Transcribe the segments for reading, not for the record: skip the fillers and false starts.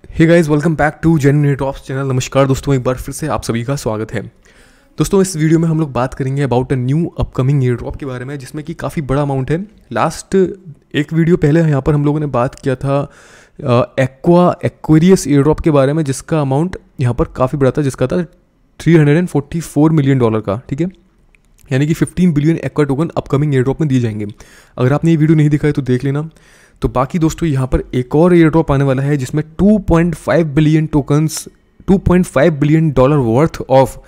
Hey guys, welcome back to genuine airdrops channel. नमस्कार दोस्तों, एक बार फिर से आप सभी का स्वागत है। दोस्तों, इस वीडियो में हम लोग बात करेंगे about a new upcoming airdrop के बारे में, जिसमें कि काफ़ी बड़ा अमाउंट है। लास्ट एक वीडियो पहले यहाँ पर हम लोगों ने बात किया था एक्वेरियस एयरड्रॉप के बारे में, जिसका अमाउंट यहाँ पर काफ़ी बड़ा था, जिसका था $344 मिलियन का। ठीक है, यानी कि 15 billion aqua token upcoming airdrop में दिए जाएंगे। अगर आपने ये वीडियो नहीं दिखा है तो देख लेना। तो बाकी दोस्तों, यहाँ पर एक और एयरड्रॉप आने वाला है जिसमें 2.5 billion tokens, $2.5 billion worth of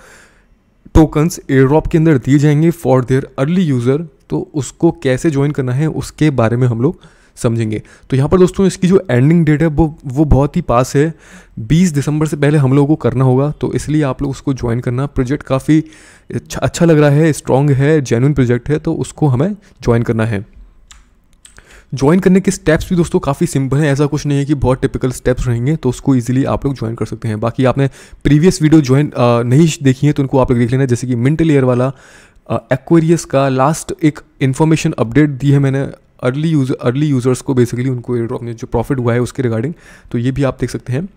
tokens airdrop के अंदर दिए जाएंगे फॉर देयर अर्ली यूज़र। तो उसको कैसे ज्वाइन करना है उसके बारे में हम लोग समझेंगे। तो यहाँ पर दोस्तों, इसकी जो एंडिंग डेट है वो बहुत ही पास है। 20 दिसंबर से पहले हम लोगों को करना होगा, तो इसलिए आप लोग उसको ज्वाइन करना। प्रोजेक्ट काफ़ी अच्छा लग रहा है, स्ट्रॉन्ग है, जेन्युइन प्रोजेक्ट है, तो उसको हमें ज्वाइन करना है। ज्वाइन करने के स्टेप्स भी दोस्तों काफ़ी सिंपल है, ऐसा कुछ नहीं है कि बहुत टिपिकल स्टेप्स रहेंगे, तो उसको इजीली आप लोग ज्वाइन कर सकते हैं। बाकी आपने प्रीवियस वीडियो ज्वाइन नहीं देखी है तो उनको आप लोग देख लेना, जैसे कि मिंट लेयर वाला एक्वेरियस का लास्ट एक इन्फॉर्मेशन अपडेट दी है मैंने अर्ली यूज़र्स को, बेसिकली उनको एयरड्रॉप में जो प्रॉफिट हुआ है उसके रिगार्डिंग, तो ये भी आप देख सकते हैं।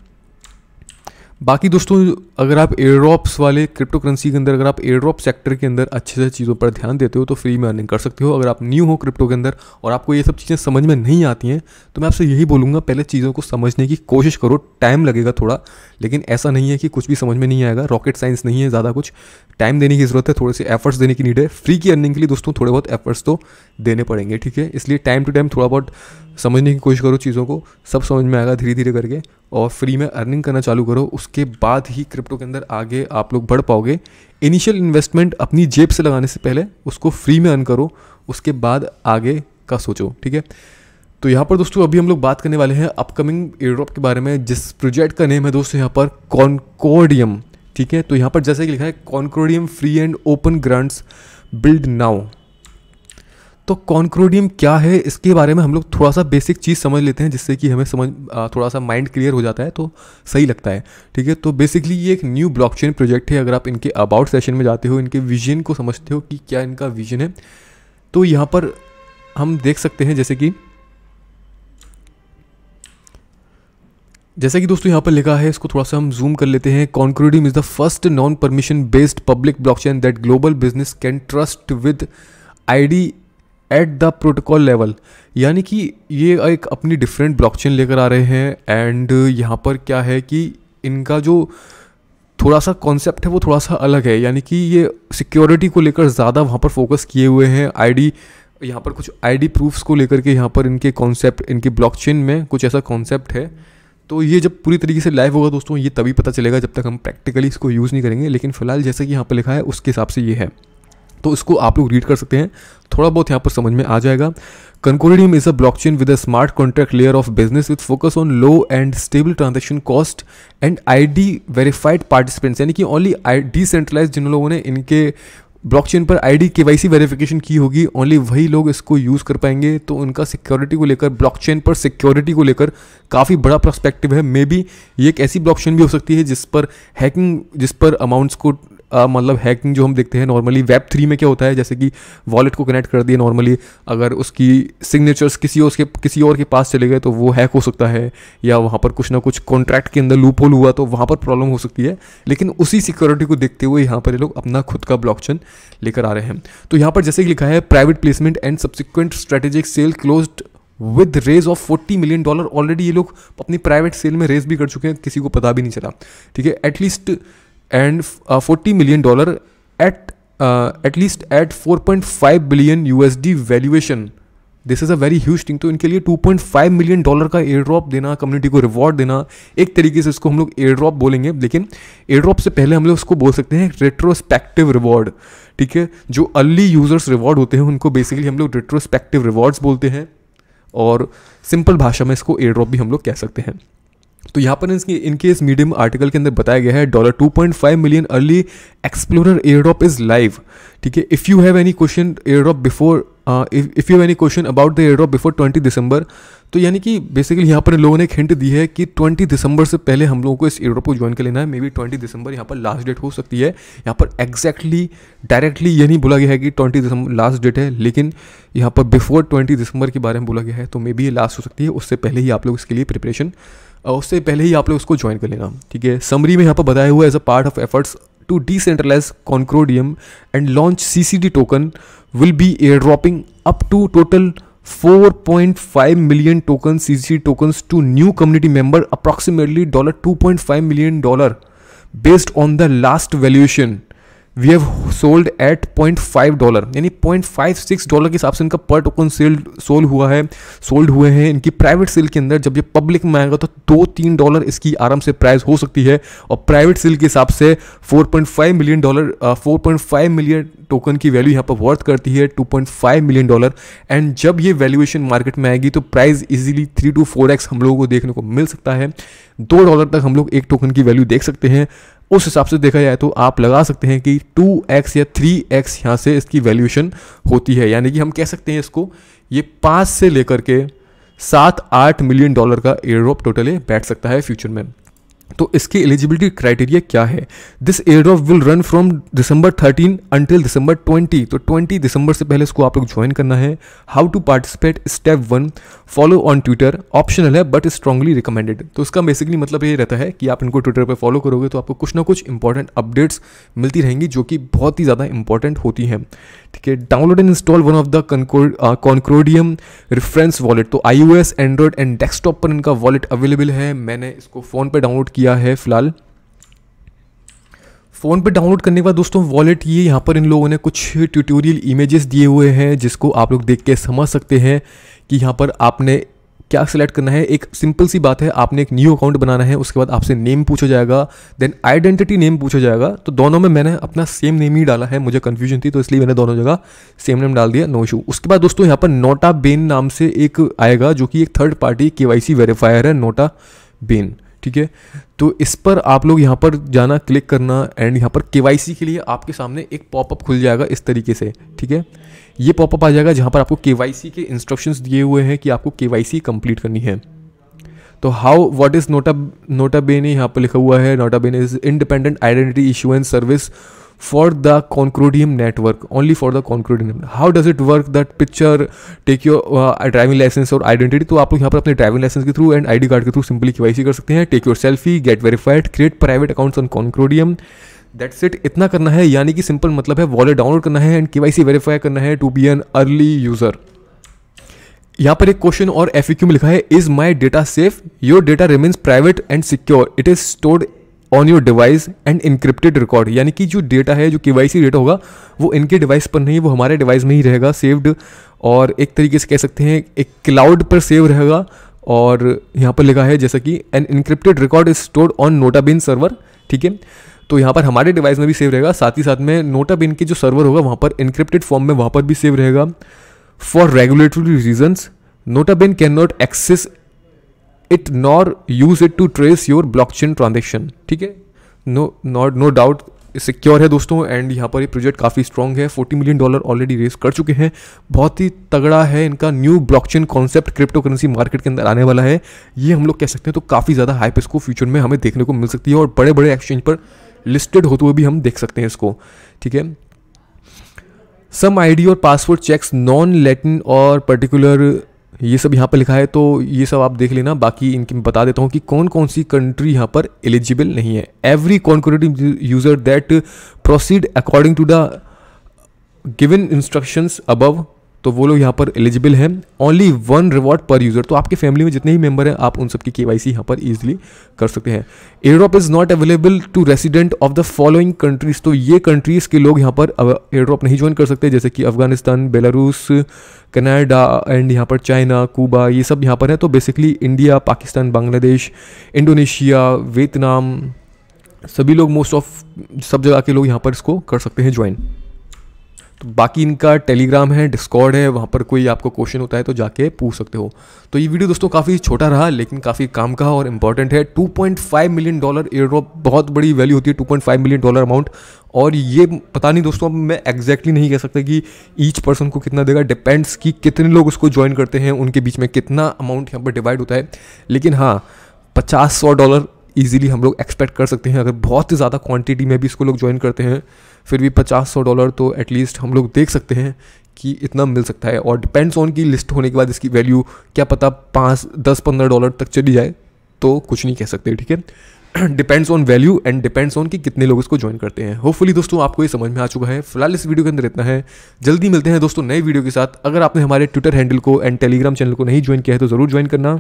बाकी दोस्तों, अगर आप एयरड्रॉप्स वाले क्रिप्टो करेंसी के अंदर, अगर आप एयरड्रॉप सेक्टर के अंदर अच्छे से चीज़ों पर ध्यान देते हो तो फ्री में अर्निंग कर सकते हो। अगर आप न्यू हो क्रिप्टो के अंदर और आपको ये सब चीज़ें समझ में नहीं आती हैं, तो मैं आपसे यही बोलूँगा, पहले चीज़ों को समझने की कोशिश करो। टाइम लगेगा थोड़ा, लेकिन ऐसा नहीं है कि कुछ भी समझ में नहीं आएगा। रॉकेट साइंस नहीं है, ज़्यादा कुछ टाइम देने की ज़रूरत है, थोड़े से एफर्ट्स देने की नीड है। फ्री की अर्निंग के लिए दोस्तों थोड़े बहुत एफर्ट्स तो देने पड़ेंगे, ठीक है। इसलिए टाइम टू टाइम थोड़ा बहुत समझने की कोशिश करो चीज़ों को, सब समझ में आएगा धीरे धीरे करके, और फ्री में अर्निंग करना चालू करो। उसके बाद ही क्रिप्टो के अंदर आगे आप लोग बढ़ पाओगे। इनिशियल इन्वेस्टमेंट अपनी जेब से लगाने से पहले उसको फ्री में अर्न करो, उसके बाद आगे का सोचो, ठीक है। तो यहाँ पर दोस्तों अभी हम लोग बात करने वाले हैं अपकमिंग एयरड्रॉप के बारे में, जिस प्रोजेक्ट का नेम है दोस्तों यहाँ पर कॉन्कोर्डियम, ठीक है। तो यहाँ पर जैसे कि लिखा है Concordium free and open grants build now. तो कॉन्कोर्डियम क्या है, इसके बारे में हम लोग थोड़ा सा बेसिक चीज़ समझ लेते हैं, जिससे कि हमें थोड़ा सा माइंड क्लियर हो जाता है, तो सही लगता है, ठीक है। तो बेसिकली ये एक न्यू ब्लॉकचेन प्रोजेक्ट है। अगर आप इनके अबाउट सेशन में जाते हो, इनके विजन को समझते हो कि क्या इनका विजन है, तो यहाँ पर हम देख सकते हैं जैसे कि दोस्तों यहाँ पर लिखा है, इसको थोड़ा सा हम जूम कर लेते हैं। Concordium is the first non permission based public blockchain that global business can trust with ID at the protocol level. यानी कि ये एक अपनी डिफरेंट ब्लॉकचेन लेकर आ रहे हैं, एंड यहाँ पर क्या है कि इनका जो थोड़ा सा कॉन्सेप्ट है वो थोड़ा सा अलग है। यानी कि ये सिक्योरिटी को लेकर ज़्यादा वहाँ पर फोकस किए हुए हैं। आईडी, यहाँ पर कुछ आईडी प्रूफ्स को लेकर के यहाँ पर इनके कॉन्सेप्ट, इनके ब्लॉकचेन में कुछ ऐसा कॉन्सेप्ट है। तो ये जब पूरी तरीके से लाइव होगा दोस्तों, ये तभी पता चलेगा जब तक हम प्रैक्टिकली इसको यूज़ नहीं करेंगे। लेकिन फिलहाल जैसे कि यहाँ पर लिखा है उसके हिसाब से ये है, तो इसको आप लोग रीड कर सकते हैं, थोड़ा बहुत यहाँ पर समझ में आ जाएगा। Concordium is a blockchain with a smart contract layer of business with focus on low and stable transaction cost and ID verified participants. यानी कि ओनली डिसेंट्रलाइज जिन लोगों ने इनके ब्लॉकचेन पर आईडी केवाईसी वेरिफिकेशन की होगी, ओनली वही लोग इसको यूज़ कर पाएंगे। तो उनका सिक्योरिटी को लेकर, ब्लॉकचेन पर सिक्योरिटी को लेकर काफ़ी बड़ा पर्सपेक्टिव है। मे बी ये एक ऐसी ब्लॉकचेन भी हो सकती है जिस पर अमाउंट्स को मतलब हैकिंग जो हम देखते हैं नॉर्मली Web3 में क्या होता है, जैसे कि वॉलेट को कनेक्ट कर दिए नॉर्मली, अगर उसकी सिग्नेचर्स किसी और के पास चले गए तो वो हैक हो सकता है, या वहाँ पर कुछ ना कुछ कॉन्ट्रैक्ट के अंदर लूप होल हुआ तो वहाँ पर प्रॉब्लम हो सकती है। लेकिन उसी सिक्योरिटी को देखते हुए यहाँ पर ये लोग अपना खुद का ब्लॉकचेन लेकर आ रहे हैं। तो यहाँ पर जैसे कि लिखा है private placement and subsequent strategic sale closed with raise of $40 million. Already ये लोग अपनी प्राइवेट सेल में रेज भी कर चुके हैं, किसी को पता भी नहीं चला, ठीक है। At least and $40 million at least at 4.5 billion USD valuation. This is a very huge thing. तो इनके लिए $2.5 मिलियन का एयर ड्रॉप देना, कम्युनिटी को रिवॉर्ड देना, एक तरीके से इसको हम लोग एयर ड्रॉप बोलेंगे, लेकिन एयर ड्रॉप से पहले हम लोग उसको बोल सकते हैं रेट्रोस्पेक्टिव रिवॉर्ड, ठीक है। जो अर्ली यूजर्स रिवॉर्ड होते हैं उनको बेसिकली हम लोग रेट्रोस्पेक्टिव रिवॉर्ड्स बोलते हैं, और सिंपल भाषा में इसको एयर ड्रॉप भी हम लोग कह सकते हैं। तो यहाँ पर इनके इस मीडियम आर्टिकल के अंदर बताया गया है $2.5 million early explorer air drop is live, ठीक है। If you have any question air drop before if you have any question about the air drop before 20 दिसंबर। तो यानी कि बेसिकली यहाँ पर इन लोगों ने एक हिंट दी है कि 20 दिसंबर से पहले हम लोगों को इस एयर ड्रॉप को ज्वाइन कर लेना है। मे बी 20 दिसंबर यहाँ पर लास्ट डेट हो सकती है। यहाँ पर एग्जैक्टली डायरेक्टली ये नहीं बोला गया है कि 20 दिसंबर लास्ट डेट है, लेकिन यहाँ पर बिफोर 20 दिसंबर के बारे में बोला गया है, तो मे बी ये लास्ट हो सकती है। उससे पहले ही आप लोग इसके लिए प्रिपरेशन उससे पहले ही आप लोग उसको ज्वाइन कर लेना, ठीक है। समरी में यहाँ पर बताया हुआ as a part of efforts to decentralize Concordium and launch CCD token will be air dropping up to total 4.5 million token CCD tokens to new community member, approximately $2.5 million based on the last valuation we have sold at $0.5, यानी $0.56 के हिसाब से इनका पर token sold हुए हैं इनकी private sale के अंदर। जब ये पब्लिक में आएगा तो $2-3 इसकी आराम से प्राइस हो सकती है, और प्राइवेट सेल के हिसाब से 4.5 मिलियन टोकन की वैल्यू यहाँ पर वर्थ करती है $2.5 मिलियन। एंड जब ये वैल्यूएशन मार्केट में आएगी तो प्राइस इजीली 3 to 4x हम लोगों को देखने को मिल सकता है। $2 तक हम लोग एक टोकन की वैल्यू देख सकते हैं। उस हिसाब से देखा जाए तो आप लगा सकते हैं कि 2x या 3x यहाँ से इसकी वैल्यूएशन होती है, यानी कि हम कह सकते हैं इसको ये 5 से लेकर के 7-8 मिलियन डॉलर का एयर ड्रॉप टोटली बैठ सकता है फ्यूचर में। तो इसकी एलिजिबिलिटी क्राइटेरिया क्या है? This air drop will run from December 13 until December 20, तो 20 दिसंबर से पहले इसको आप लोग ज्वाइन करना है। How to participate, step 1 follow on Twitter, optional है बट स्ट्रांगली रिकमेंडेड। तो इसका बेसिकली मतलब ये रहता है कि आप इनको ट्विटर पर फॉलो करोगे तो आपको कुछ ना कुछ इंपॉर्टेंट अपडेट्स मिलती रहेंगी जो कि बहुत ही ज़्यादा इंपॉर्टेंट होती हैं, ठीक है। Download and install one of the Concordium reference wallet, तो iOS, एंड्रॉयड एंड डेस्कटॉप पर इनका वॉलेट अवेलेबल है। मैंने इसको फ़ोन पर डाउनलोड किया है फिलहाल। फ़ोन पे डाउनलोड करने के बाद दोस्तों वॉलेट ये यहाँ पर इन लोगों ने कुछ ट्यूटोरियल इमेजेस दिए हुए हैं जिसको आप लोग देख के समझ सकते हैं कि यहाँ पर आपने क्या सिलेक्ट करना है। एक सिंपल सी बात है, आपने एक न्यू अकाउंट बनाना है, उसके बाद आपसे नेम पूछा जाएगा, देन आइडेंटिटी नेम पूछा जाएगा। तो दोनों में मैंने अपना सेम नेम ही डाला है, मुझे कन्फ्यूजन थी तो इसलिए मैंने दोनों जगह सेम नेम डाल दिया, नो इशू। उसके बाद दोस्तों यहाँ पर नोटा बेन नाम से एक आएगा जो कि एक थर्ड पार्टी KYC वेरीफायर है, नोटा बेन, ठीक है। तो इस पर आप लोग यहाँ पर जाना, क्लिक करना एंड यहाँ पर KYC के लिए आपके सामने एक पॉपअप खुल जाएगा इस तरीके से, ठीक है। ये पॉपअप आ जाएगा जहाँ पर आपको KYC के इंस्ट्रक्शंस दिए हुए हैं कि आपको KYC कंप्लीट करनी है। तो व्हाट इज नोटा बेन, यहाँ पर लिखा हुआ है NOTA Ben is independent identity issuance service for the Concordium network, only for the Concordium. How does it work? That picture take your driving license और identity, तो आप लोग यहाँ पर अपने ड्राइविंग लाइसेंस के थ्रू एंड ID कार्ड के through simply KYC कर सकते हैं। Take your selfie, get verified, create private accounts on Concordium, that's it. इतना करना है, यानी कि सिंपल मतलब है वॉलेट डाउनलोड करना है एंड KYC वेरीफाई करना है to be an early user. यहाँ पर एक क्वेश्चन और FAQ में लिखा है, is my data safe? Your data remains private and secure, it is stored on your device and encrypted record, यानी कि जो डेटा है, जो KYC डेटा होगा वो इनके डिवाइस पर नहीं, वो हमारे डिवाइस में ही रहेगा सेव्ड, और एक तरीके से कह सकते हैं एक क्लाउड पर सेव रहेगा। और यहाँ पर लिखा है जैसा कि an encrypted record is stored on Notabene server, ठीक है। तो यहाँ पर हमारे डिवाइस में भी सेव रहेगा, साथ ही साथ में नोटाबेन के जो सर्वर होगा वहाँ पर इनक्रिप्टेड फॉर्म में वहाँ पर भी सेव रहेगा। For regulatory reasons Notabene can not access it nor use it to trace your blockchain transaction, ठीक है। नो डाउट सिक्योर है दोस्तों। एंड यहाँ पर ये प्रोजेक्ट काफ़ी स्ट्रॉन्ग है, $40 मिलियन ऑलरेडी रेज कर चुके हैं, बहुत ही तगड़ा है इनका new blockchain concept crypto currency market के अंदर आने वाला है, ये हम लोग कह सकते हैं। तो काफ़ी ज़्यादा हाइप इसको फ्यूचर में हमें देखने को मिल सकती है और बड़े बड़े एक्सचेंज पर लिस्टेड होते हुए भी हम देख सकते हैं इसको, ठीक है। सम ID और पासवर्ड चेक्स नॉन लैटिन और पर्टिकुलर, ये सब यहाँ पर लिखा है, तो ये सब आप देख लेना। बाकी इनकी मैं बता देता हूँ कि कौन कौन सी कंट्री यहाँ पर एलिजिबल नहीं है। Every Concordium user that proceed according to the given instructions above, तो वो लोग यहाँ पर एलिजिबल हैं। ओनली 1 रिवॉर्ड पर यूज़र, तो आपके फैमिली में जितने ही मेंबर हैं आप उन सबकी KYC यहाँ पर ईजिली कर सकते हैं। Airdrop is not available to resident of the following countries, तो ये कंट्रीज़ के लोग यहाँ पर एयर ड्रॉप नहीं ज्वाइन कर सकते, जैसे कि अफगानिस्तान, बेलारूस, कनाडा एंड यहाँ पर चाइना, कूबा, ये सब यहाँ पर है। तो basically India, Pakistan, Bangladesh, Indonesia, Vietnam, सभी लोग मोस्ट ऑफ सब जगह के लोग यहाँ पर इसको कर सकते हैं ज्वाइन। तो बाकी इनका टेलीग्राम है, डिस्कॉर्ड है, वहाँ पर कोई आपको क्वेश्चन होता है तो जाके पूछ सकते हो। तो ये वीडियो दोस्तों काफ़ी छोटा रहा लेकिन काफ़ी काम का और इम्पॉर्टेंट है। $2.5 मिलियन एयर ड्रॉप, बहुत बड़ी वैल्यू होती है $2.5 मिलियन अमाउंट। और ये पता नहीं दोस्तों, मैं एग्जैक्टली नहीं कह सकता कि ईच पर्सन को कितना देगा, डिपेंड्स कि कितने लोग उसको ज्वाइन करते हैं, उनके बीच में कितना अमाउंट यहाँ पर डिवाइड होता है। लेकिन हाँ, $50-100 ईजिली हम लोग एक्सपेक्ट कर सकते हैं अगर बहुत ही ज़्यादा क्वांटिटी में भी इसको लोग ज्वाइन करते हैं। फिर भी $50-100 तो एटलीस्ट हम लोग देख सकते हैं कि इतना मिल सकता है। और डिपेंड्स ऑन की लिस्ट होने के बाद इसकी वैल्यू क्या पता $5-10-15 तक चली जाए, तो कुछ नहीं कह सकते, ठीक है। Depends on value and depends on कि कितने लोग इसको ज्वाइन करते हैं। होपफुली दोस्तों आपको ये समझ में आ चुका है। फिलहाल इस वीडियो के अंदर इतना है। जल्दी मिलते हैं दोस्तों नए वीडियो के साथ। अगर आपने हमारे ट्विटर हैंडल को एंड टेलीग्राम चैनल को नहीं ज्वाइन किया है तो ज़रूर ज्वाइन करना।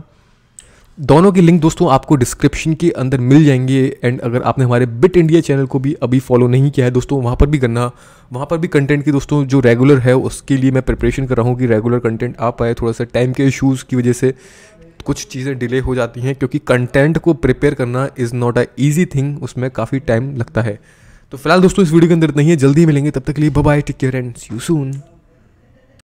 दोनों के लिंक दोस्तों आपको डिस्क्रिप्शन के अंदर मिल जाएंगे। एंड अगर आपने हमारे बिट इंडिया चैनल को भी अभी फॉलो नहीं किया है दोस्तों, वहाँ पर भी करना। वहाँ पर भी कंटेंट की दोस्तों जो रेगुलर है उसके लिए मैं प्रिपरेशन कर रहा हूँ कि रेगुलर कंटेंट आ पाए। थोड़ा सा टाइम के इश्यूज़ की वजह से कुछ चीज़ें डिले हो जाती हैं, क्योंकि कंटेंट को प्रिपेयर करना is not a easy thing, उसमें काफ़ी टाइम लगता है। तो फिलहाल दोस्तों इस वीडियो के अंदर इतना ही है। जल्दी मिलेंगे, तब तक के लिए bye bye, take care and see you soon.